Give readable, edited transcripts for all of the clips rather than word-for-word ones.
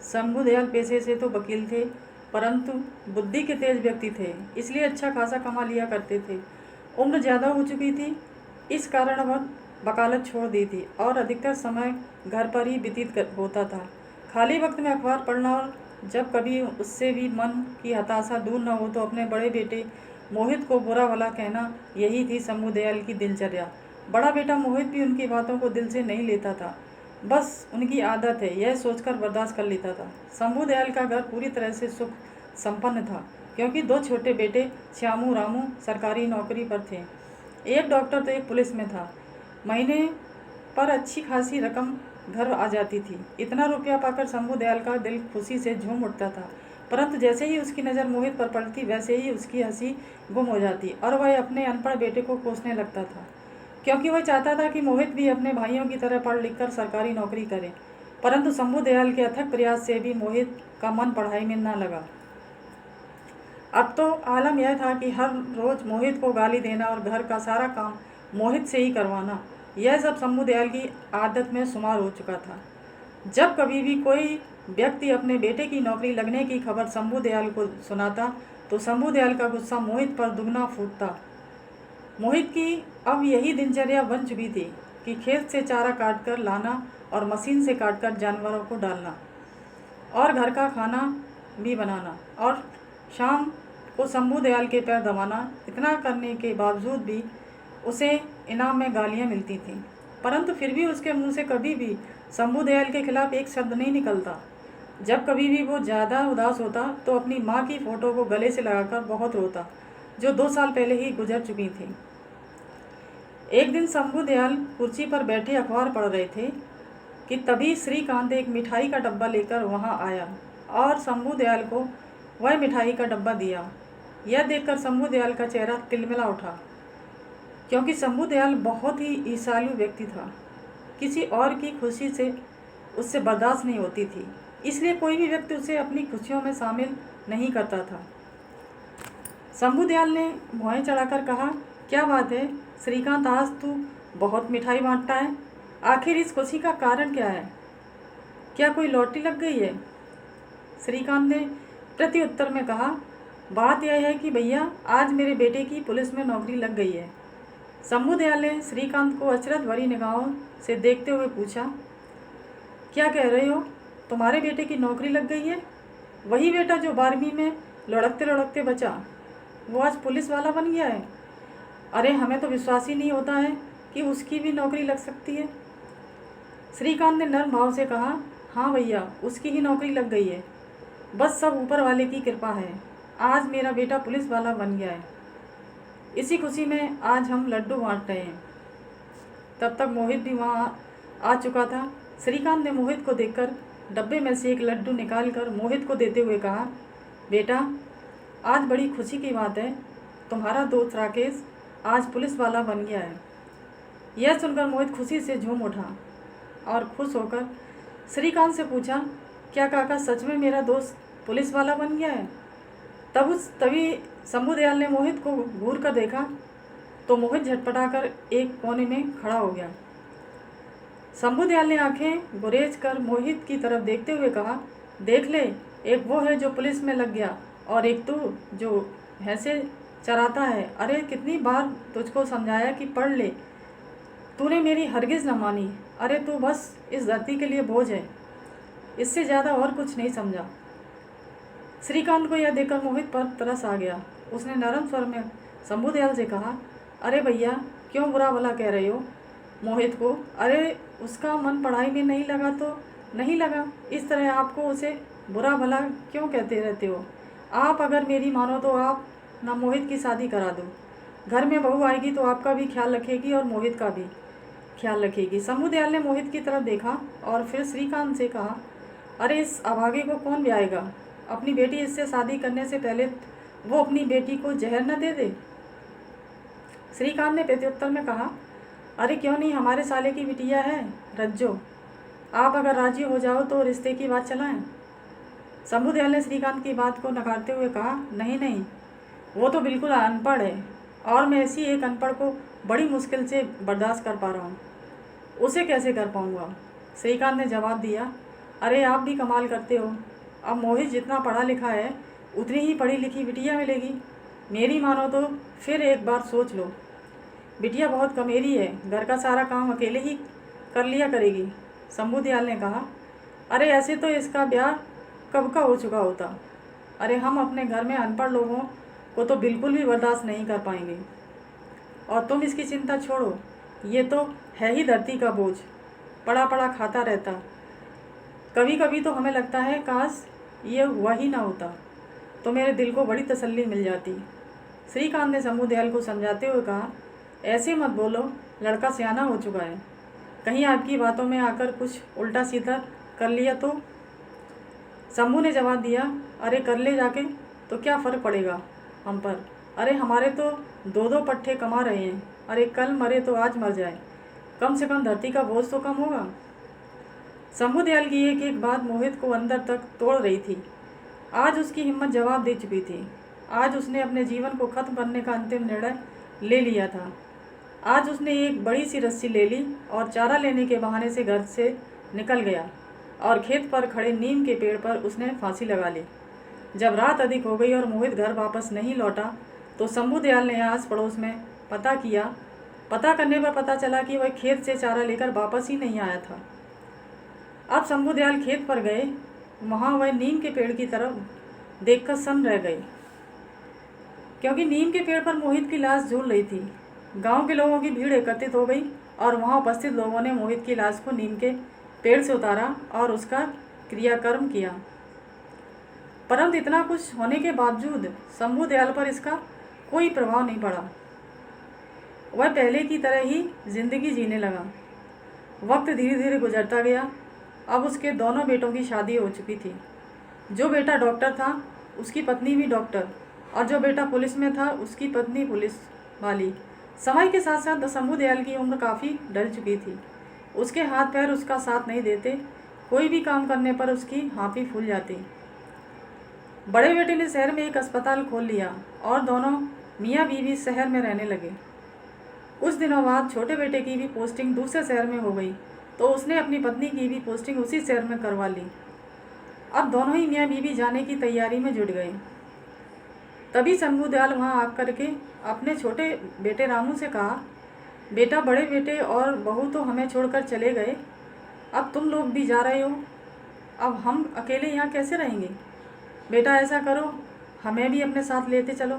शंभुदयाल पेशे से तो वकील थे, परंतु बुद्धि के तेज व्यक्ति थे, इसलिए अच्छा खासा कमा लिया करते थे। उम्र ज़्यादा हो चुकी थी, इस कारण वह वकालत छोड़ दी थी और अधिकतर समय घर पर ही व्यतीत होता था। खाली वक्त में अखबार पढ़ना और जब कभी उससे भी मन की हताशा दूर न हो तो अपने बड़े बेटे मोहित को बुरा भला कहना, यही थी शंभुदयाल की दिनचर्या। बड़ा बेटा मोहित भी उनकी बातों को दिल से नहीं लेता था, बस उनकी आदत है यह सोचकर बर्दाश्त कर लेता था। शंभुदयाल का घर पूरी तरह से सुख संपन्न था, क्योंकि दो छोटे बेटे श्यामू रामू सरकारी नौकरी पर थे। एक डॉक्टर तो एक पुलिस में था। महीने पर अच्छी खासी रकम घर आ जाती थी। इतना रुपया पाकर शंभुदयाल का दिल खुशी से झूम उठता था, परंतु जैसे ही उसकी नज़र मोहित पर पड़ती वैसे ही उसकी हंसी गुम हो जाती और वह अपने अनपढ़ बेटे को कोसने लगता था, क्योंकि वह चाहता था कि मोहित भी अपने भाइयों की तरह पढ़ लिख कर सरकारी नौकरी करे। परंतु शंभुदयाल के अथक प्रयास से भी मोहित का मन पढ़ाई में न लगा। अब तो आलम यह था कि हर रोज़ मोहित को गाली देना और घर का सारा काम मोहित से ही करवाना, यह सब शंभुदयाल की आदत में शुमार हो चुका था। जब कभी भी कोई व्यक्ति अपने बेटे की नौकरी लगने की खबर शंभुदयाल को सुनाता तो शंभुदयाल का गुस्सा मोहित पर दुगना फूटता। मोहित की अब यही दिनचर्या बन चुकी थी कि खेत से चारा काट कर लाना और मशीन से काटकर जानवरों को डालना और घर का खाना भी बनाना और शाम को शंभुदयाल के पैर दबाना। इतना करने के बावजूद भी उसे इनाम में गालियां मिलती थीं, परंतु फिर भी उसके मुंह से कभी भी शंभुदयाल के खिलाफ एक शब्द नहीं निकलता। जब कभी भी वो ज़्यादा उदास होता तो अपनी माँ की फ़ोटो को गले से लगाकर बहुत रोता, जो 2 साल पहले ही गुजर चुकी थी। एक दिन शंभुदयाल कुर्सी पर बैठे अखबार पढ़ रहे थे कि तभी श्रीकांत एक मिठाई का डब्बा लेकर वहां आया और शंभुदयाल को वह मिठाई का डब्बा दिया। यह देखकर शंभुदयाल का चेहरा तिलमिला उठा, क्योंकि शंभुदयाल बहुत ही ईर्ष्यालु व्यक्ति था। किसी और की खुशी से उससे बर्दाश्त नहीं होती थी, इसलिए कोई भी व्यक्ति उसे अपनी खुशियों में शामिल नहीं करता था। शंभुदयाल ने भौहें चढ़ाकर कहा, क्या बात है श्रीकांत, आज तू बहुत मिठाई बांटता है। आखिर इस खुशी का कारण क्या है? क्या कोई लॉटरी लग गई है? श्रीकांत ने प्रत्युत्तर में कहा, बात यह है कि भैया आज मेरे बेटे की पुलिस में नौकरी लग गई है। शंभुदयाल ने श्रीकांत को अचरज भरी निगाहों से देखते हुए पूछा, क्या कह रहे हो? तुम्हारे बेटे की नौकरी लग गई है? वही बेटा जो 12वीं में लुढ़कते लुढ़कते बचा, वो आज पुलिस वाला बन गया है? अरे हमें तो विश्वास ही नहीं होता है कि उसकी भी नौकरी लग सकती है। श्रीकांत ने नर्म भाव से कहा, हाँ भैया उसकी ही नौकरी लग गई है, बस सब ऊपर वाले की कृपा है। आज मेरा बेटा पुलिस वाला बन गया है, इसी खुशी में आज हम लड्डू बांट रहे हैं। तब तक मोहित भी वहाँ आ चुका था। श्रीकांत ने मोहित को देखकर डब्बे में से एक लड्डू निकालकर मोहित को देते हुए कहा, बेटा आज बड़ी खुशी की बात है, तुम्हारा दोस्त राकेश आज पुलिस वाला बन गया है। यह सुनकर मोहित खुशी से झूम उठा और खुश होकर श्रीकांत से पूछा, क्या काका सच में मेरा दोस्त पुलिस वाला बन गया है? तभी शंभुदयाल ने मोहित को घूर कर देखा तो मोहित झटपटाकर एक कोने में खड़ा हो गया। शंभुदयाल ने आंखें गुरेज कर मोहित की तरफ देखते हुए कहा, देख ले, एक वो है जो पुलिस में लग गया और एक तू जो भैंसे चराता है। अरे कितनी बार तुझको समझाया कि पढ़ ले, तूने मेरी हरगिज़ न मानी। अरे तू बस इस धरती के लिए बोझ है, इससे ज़्यादा और कुछ नहीं समझा। श्रीकांत को यह देखकर मोहित पर तरस आ गया। उसने नरम स्वर में शंभुदयाल से कहा, अरे भैया क्यों बुरा भला कह रहे हो मोहित को? अरे उसका मन पढ़ाई में नहीं लगा तो नहीं लगा, इस तरह आपको उसे बुरा भला क्यों कहते रहते हो? आप अगर मेरी मानो तो आप ना मोहित की शादी करा दो। घर में बहू आएगी तो आपका भी ख्याल रखेगी और मोहित का भी ख्याल रखेगी। शंभुदयाल ने मोहित की तरफ देखा और फिर श्रीकांत से कहा, अरे इस अभागे को कौन ब्याएगा? अपनी बेटी इससे शादी करने से पहले वो अपनी बेटी को जहर न दे दे। श्रीकांत ने प्रत्युत्तर में कहा, अरे क्यों नहीं, हमारे साले की बिटिया है रज्जो, आप अगर राजी हो जाओ तो रिश्ते की बात चलाएं। शंभुदयाल ने श्रीकांत की बात को नकारते हुए कहा, नहीं नहीं, वो तो बिल्कुल अनपढ़ है और मैं ऐसी एक अनपढ़ को बड़ी मुश्किल से बर्दाश्त कर पा रहा हूँ, उसे कैसे कर पाऊँगा? श्रीकांत ने जवाब दिया, अरे आप भी कमाल करते हो। अब मोहित जितना पढ़ा लिखा है उतनी ही पढ़ी लिखी बिटिया मिलेगी। मेरी मानो तो फिर एक बार सोच लो। बिटिया बहुत कमेरी है, घर का सारा काम अकेले ही कर लिया करेगी। शंभू दयाल ने कहा। अरे ऐसे तो इसका ब्याह कब का हो चुका होता। अरे हम अपने घर में अनपढ़ लोगों को तो बिल्कुल भी बर्दाश्त नहीं कर पाएंगे। और तुम इसकी चिंता छोड़ो, ये तो है ही धरती का बोझ, पड़ा पड़ा खाता रहता। कभी कभी तो हमें लगता है काश ये हुआ ही ना होता, तो मेरे दिल को बड़ी तसल्ली मिल जाती। श्रीकांत ने शंभू दयाल को समझाते हुए कहा, ऐसे मत बोलो, लड़का सियाना हो चुका है। कहीं आपकी बातों में आकर कुछ उल्टा सीधा कर लिया तो। शंभू ने जवाब दिया, अरे कर ले जाके, तो क्या फ़र्क पड़ेगा हम पर। अरे हमारे तो दो दो पट्टे कमा रहे हैं। अरे कल मरे तो आज मर जाए, कम से कम धरती का बोझ तो कम होगा। शंभू दयाल की एक एक बात मोहित को अंदर तक तोड़ रही थी। आज उसकी हिम्मत जवाब दे चुकी थी। आज उसने अपने जीवन को खत्म करने का अंतिम निर्णय ले लिया था। आज उसने एक बड़ी सी रस्सी ले ली और चारा लेने के बहाने से घर से निकल गया और खेत पर खड़े नीम के पेड़ पर उसने फांसी लगा ली। जब रात अधिक हो गई और मोहित घर वापस नहीं लौटा तो शंभू दयाल ने आस पड़ोस में पता किया। पता करने पर पता चला कि वह खेत से चारा लेकर वापस ही नहीं आया था। अब शंभू दयाल खेत पर गए। वहाँ वह नीम के पेड़ की तरफ देखकर सन्न रह गए, क्योंकि नीम के पेड़ पर मोहित की लाश झूल रही थी। गांव के लोगों की भीड़ एकत्रित हो गई और वहां उपस्थित लोगों ने मोहित की लाश को नीम के पेड़ से उतारा और उसका क्रियाकर्म किया। परंतु इतना कुछ होने के बावजूद शंभू दयाल पर इसका कोई प्रभाव नहीं पड़ा। वह पहले की तरह ही जिंदगी जीने लगा। वक्त धीरे धीरे गुजरता गया। अब उसके दोनों बेटों की शादी हो चुकी थी। जो बेटा डॉक्टर था उसकी पत्नी भी डॉक्टर, और जो बेटा पुलिस में था उसकी पत्नी पुलिस वाली। समय के साथ साथ शंभू दयाल की उम्र काफ़ी ढल चुकी थी। उसके हाथ पैर उसका साथ नहीं देते। कोई भी काम करने पर उसकी हाँफी फूल जाती। बड़े बेटे ने शहर में एक अस्पताल खोल लिया और दोनों मियाँ बीवी शहर में रहने लगे। कुछ दिनों बाद छोटे बेटे की भी पोस्टिंग दूसरे शहर में हो गई, तो उसने अपनी पत्नी की भी पोस्टिंग उसी शहर में करवा ली। अब दोनों ही मियाँ बीवी जाने की तैयारी में जुट गए। तभी शंभू दयाल वहाँ आकर के अपने छोटे बेटे रामू से कहा, बेटा, बड़े बेटे और बहू तो हमें छोड़कर चले गए, अब तुम लोग भी जा रहे हो, अब हम अकेले यहाँ कैसे रहेंगे। बेटा ऐसा करो, हमें भी अपने साथ लेते चलो।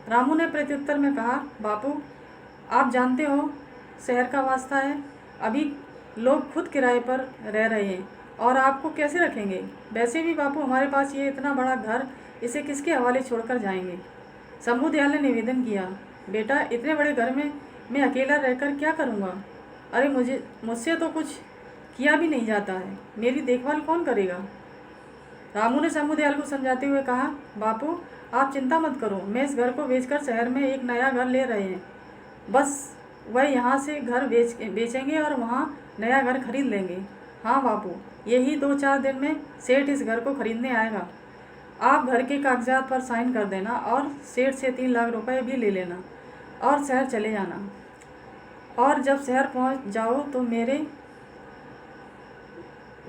रामू ने प्रत्युत्तर में कहा, बापू आप जानते हो शहर का वास्ता है, अभी लोग खुद किराए पर रह रहे हैं और आपको कैसे रखेंगे। वैसे भी बापू हमारे पास ये इतना बड़ा घर, इसे किसके हवाले छोड़कर जाएंगे। शंभू दयाल ने निवेदन किया, बेटा इतने बड़े घर में मैं अकेला रहकर क्या करूँगा। अरे मुझसे तो कुछ किया भी नहीं जाता है, मेरी देखभाल कौन करेगा। रामू ने शंभू दयाल को समझाते हुए कहा, बापू आप चिंता मत करो, मैं इस घर को बेचकर शहर में एक नया घर ले रहे हैं, बस वह यहाँ से घर बेचेंगे और वहाँ नया घर खरीद लेंगे। हाँ बापू, यही 2-4 दिन में सेठ इस घर को खरीदने आएगा। आप घर के कागजात पर साइन कर देना और सेठ से 3 लाख रुपए भी ले लेना और शहर चले जाना। और जब शहर पहुँच जाओ तो मेरे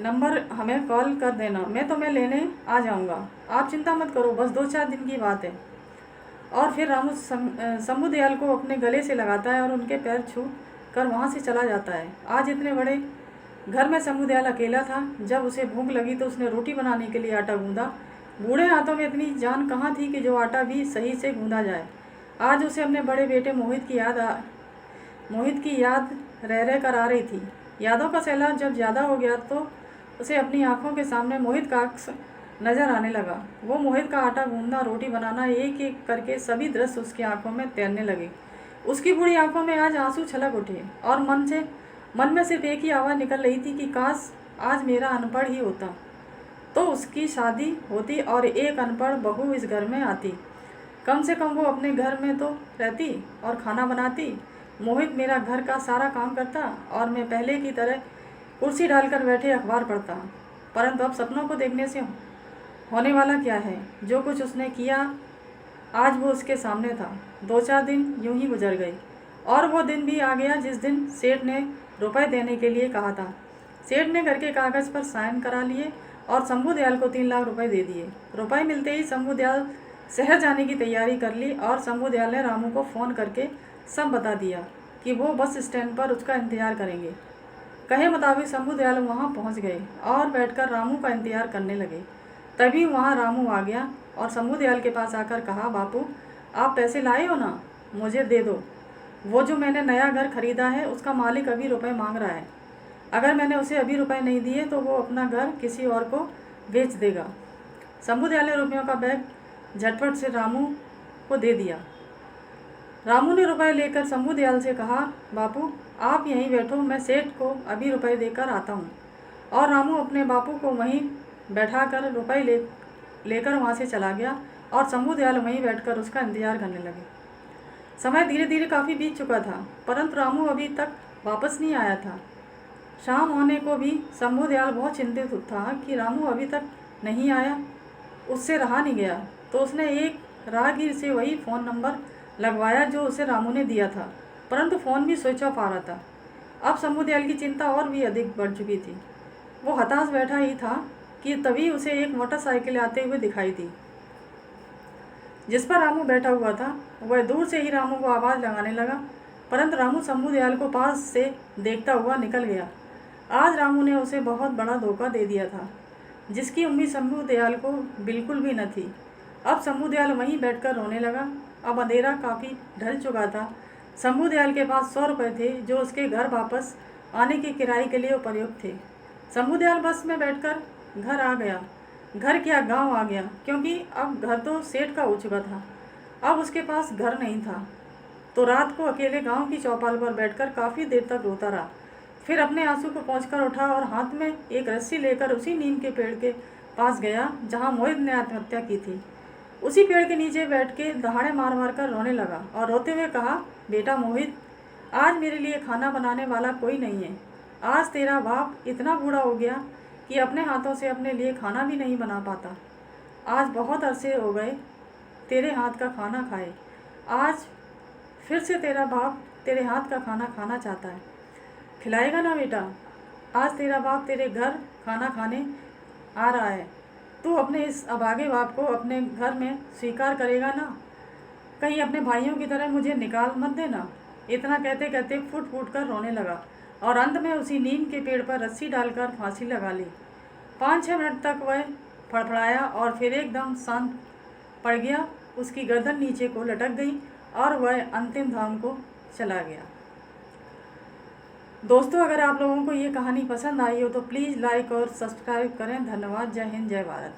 नंबर हमें कॉल कर देना, मैं तुम्हें लेने आ जाऊँगा। आप चिंता मत करो, बस 2-4 दिन की बात है। और फिर रामू शंभू दयाल को अपने गले से लगाता है और उनके पैर छू कर वहाँ से चला जाता है। आज इतने बड़े घर में शंभू दयाल अकेला था। जब उसे भूख लगी तो उसने रोटी बनाने के लिए आटा गूँधा। बूढ़े हाथों में इतनी जान कहाँ थी कि जो आटा भी सही से गूँधा जाए। आज उसे अपने बड़े बेटे मोहित की याद रह रह कर आ रही थी। यादों का सैलाब जब ज़्यादा हो गया तो उसे अपनी आंखों के सामने मोहित का अक्स नज़र आने लगा। वो मोहित का आटा गूंदना, रोटी बनाना, एक एक करके सभी दृश्य उसकी आंखों में तैरने लगे। उसकी बूढ़ी आंखों में आज आंसू छलक उठे और मन में सिर्फ एक ही आवाज़ निकल रही थी कि काश आज मेरा अनपढ़ ही होता, तो उसकी शादी होती और एक अनपढ़ बहू इस घर में आती। कम से कम वो अपने घर में तो रहती और खाना बनाती। मोहित मेरा घर का सारा काम करता और मैं पहले की तरह कुर्सी डालकर बैठे अखबार पढ़ता। परंतु अब सपनों को देखने से होने वाला क्या है। जो कुछ उसने किया आज वो उसके सामने था। 2-4 दिन यूं ही गुजर गए और वो दिन भी आ गया जिस दिन सेठ ने रुपए देने के लिए कहा था। सेठ ने घर के कागज़ पर साइन करा लिए और शंभू दयाल को 3 लाख रुपए दे दिए। रुपए मिलते ही शंभू दयाल शहर जाने की तैयारी कर ली और शंभू दयाल ने रामू को फ़ोन करके सब बता दिया कि वो बस स्टैंड पर उसका इंतज़ार करेंगे। कहे मुताबिक शंभू दयाल वहाँ पहुँच गए और बैठकर रामू का इंतज़ार करने लगे। तभी वहाँ रामू आ गया और शंभू दयाल के पास आकर कहा, बापू आप पैसे लाए हो ना, मुझे दे दो। वो जो मैंने नया घर खरीदा है उसका मालिक अभी रुपए मांग रहा है। अगर मैंने उसे अभी रुपए नहीं दिए तो वो अपना घर किसी और को बेच देगा। शंभू दयाल ने रुपयों का बैग झटपट से रामू को दे दिया। रामू ने रुपए लेकर शंभू दयाल से कहा, बापू आप यहीं बैठो, मैं सेठ को अभी रुपए देकर आता हूँ। और रामू अपने बापू को वहीं बैठाकर रुपए लेकर वहाँ से चला गया और शंभू दयाल वहीं बैठकर उसका इंतजार करने लगे। समय धीरे धीरे काफ़ी बीत चुका था, परंतु रामू अभी तक वापस नहीं आया था। शाम होने को भी शंभू दयाल बहुत चिंतित था कि रामू अभी तक नहीं आया। उससे रहा नहीं गया तो उसने एक राहगीर से वही फ़ोन नंबर लगवाया जो उसे रामू ने दिया था, परंतु फ़ोन भी स्विच ऑफ आ रहा था। अब शंभू दयाल की चिंता और भी अधिक बढ़ चुकी थी। वो हताश बैठा ही था कि तभी उसे एक मोटरसाइकिल आते हुए दिखाई दी, जिस पर रामू बैठा हुआ था। वह दूर से ही रामू को आवाज़ लगाने लगा, परंतु रामू शंभू दयाल को पास से देखता हुआ निकल गया। आज रामू ने उसे बहुत बड़ा धोखा दे दिया था, जिसकी उम्मीद शंभू दयाल को बिल्कुल भी न थी। अब शंभू दयाल वहीं बैठकर रोने लगा। अब अंधेरा काफ़ी ढल चुका था। शंभू दयाल के पास 100 रुपये थे जो उसके घर वापस आने की किराए के लिए उपयुक्त थे। शंभू दयाल बस में बैठकर घर आ गया। घर क्या, गांव आ गया, क्योंकि अब घर तो सेठ का हो चुका था। अब उसके पास घर नहीं था, तो रात को अकेले गांव की चौपाल पर बैठकर काफ़ी देर तक रोता रहा। फिर अपने आंसू को पोंछकर उठा और हाथ में एक रस्सी लेकर उसी नीम के पेड़ के पास गया जहां मोहित ने आत्महत्या की थी। उसी पेड़ के नीचे बैठ के दहाड़े मार मार कर रोने लगा और रोते हुए कहा, बेटा मोहित, आज मेरे लिए खाना बनाने वाला कोई नहीं है। आज तेरा बाप इतना बूढ़ा हो गया कि अपने हाथों से अपने लिए खाना भी नहीं बना पाता। आज बहुत अरसे हो गए तेरे हाथ का खाना खाए। आज फिर से तेरा बाप तेरे हाथ का खाना खाना चाहता है। खिलाएगा ना बेटा? आज तेरा बाप तेरे घर खाना खाने आ रहा है। तू अपने इस अभागे बाप को अपने घर में स्वीकार करेगा ना? कहीं अपने भाइयों की तरह मुझे निकाल मत देना। इतना कहते कहते फूट फूट कर रोने लगा और अंत में उसी नीम के पेड़ पर रस्सी डालकर फांसी लगा ली। 5-6 मिनट तक वह फड़फड़ाया और फिर एकदम शांत पड़ गया। उसकी गर्दन नीचे को लटक गई और वह अंतिम धाम को चला गया। दोस्तों, अगर आप लोगों को ये कहानी पसंद आई हो तो प्लीज़ लाइक और सब्सक्राइब करें। धन्यवाद। जय हिंद, जय भारत।